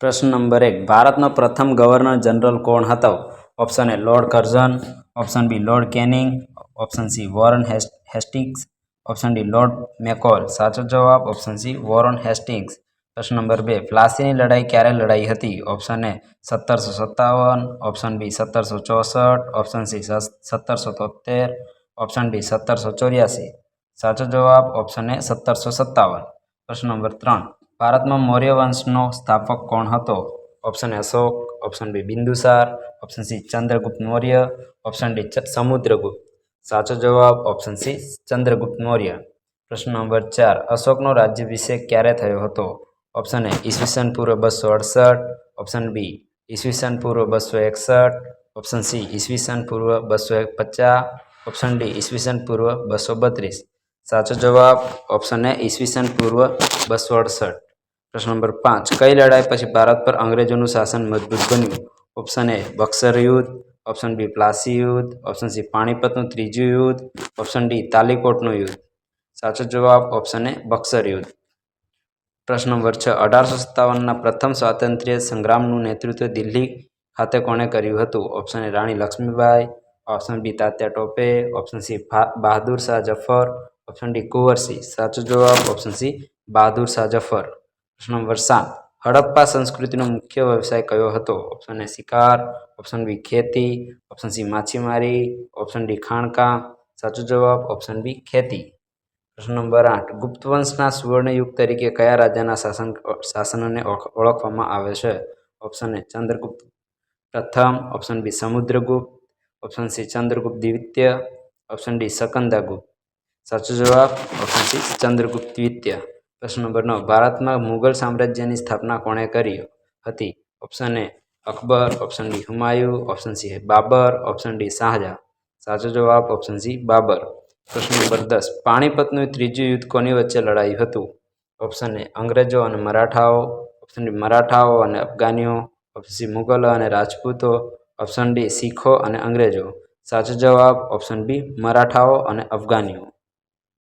પ્રશ્ન નંબર 1. ભારતનો પ્રથમ ગવર્નર જનરલ કોણ હતો? Option A lord Curzon, option B lord Canning, option C Warren Hastings, option D lord Macaulay. સાચો જવાબ ઓપ્શન સી વોરન હેસ્ટિંગ્સ. પ્રશ્ન નંબર 2. પ્લાસીની લડાઈ ક્યારે લડાઈ હતી? Option A 1757, option B 1764, option C 1773, option D 1784. સાચો જવાબ ઓપ્શન એ 1757. પ્રશ્ન નંબર 3. ભારતમાં મૌર્ય વંશનો સ્થાપક કોણ હતો? Option A Ashok, option B Bindusara, option C Chandragupta Maurya, option D Samudragupta. સાચો જવાબ ઓપ્શન સી ચંદ્રગુપ્ત મૌર્ય. પ્રશ્ન નંબર 4. અશોકનો રાજ્યાભિષેક ક્યારે થયો હતો? ઓપ્શન એ ઈસવીસન પૂર્વ 268, ઓપ્શન બી ઈસવીસન પૂર્વ 261, ઓપ્શન સી ઈસવીસન પૂર્વ 250, ઓપ્શન ડી ઈસવીસન પૂર્વ 232. સાચો જવાબ ઓપ્શન એ ઈસવીસન પૂર્વ 268. પ્રશ્ન નંબર 5. કઈ લડાઈ પછી ભારત પર અંગ્રેજોનું શાસન મજબૂત બન્યું? ઓપ્શન એ બક્સર યુદ્ધ, ઓપ્શન બી પ્લાસી યુદ્ધ, ઓપ્શન સી પાણીપતનું ત્રીજું યુદ્ધ, ઓપ્શન ડી તાલીકોટનું યુદ્ધ. સાચો જવાબ ઓપ્શન એ બક્સર યુદ્ધ. પ્રશ્ન નંબર 6. 1857ના પ્રથમ સ્વાતંત્ર્ય સંગ્રામનું નેતૃત્વ દિલ્હી ખાતે કોણે કર્યું હતું? Option A Rani Lakshmibai, option B Tatya Tope, option C Bahadur Shah Zafar, option D Kunwar Singh. સાચો જવાબ ઓપ્શન સી બહાદુર શાહ જફર. પ્રશ્ન નંબર 7. હડપ્પા સંસ્કૃતિનો મુખ્ય વ્યવસાય કયો હતો? ઓપ્શન એ શિકાર, ઓપ્શન બી ખેતી, ઓપ્શન સી માછીમારી, ઓપ્શન ડી ખાણકામ. સાચો જવાબ ઓપ્શન બી ખેતી. પ્રશ્ન નંબર 8. ગુપ્ત વંશના સુવર્ણયુગ તરીકે કયા રાજાના શાસનને ઓળખવામાં આવે છે? ઓપ્શન એ ચંદ્રગુપ્ત પ્રથમ, option B Samudragupta, option C Chandragupta દ્વિતીય, ઓપ્શન ડી શકંદગુપ્ત. સાચો જવાબ ઓપ્શન સી ચંદ્રગુપ્ત દ્વિતીય. પ્રશ્ન નંબર 9. ભારતમાં મુગલ સામ્રાજ્યની સ્થાપના કોણે કરી હતી? Option A Akbar, option D Humayun, option C Babar, option D Shah Jahan. સાચો જવાબ ઓપ્શન સી બાબર. પ્રશ્ન નંબર 10. પાણીપતનું ત્રીજું યુદ્ધ કોની વચ્ચે લડાયું હતું? ઓપ્શન એ અંગ્રેજો અને મરાઠાઓ, ઓપ્શન ડી મરાઠાઓ અને અફઘાનીઓ, ઓપ્શન સી મુગલો અને રાજપૂતો, ઓપ્શન ડી શીખો અને અંગ્રેજો. સાચો જવાબ ઓપ્શન બી મરાઠાઓ અને અફઘાનીઓ.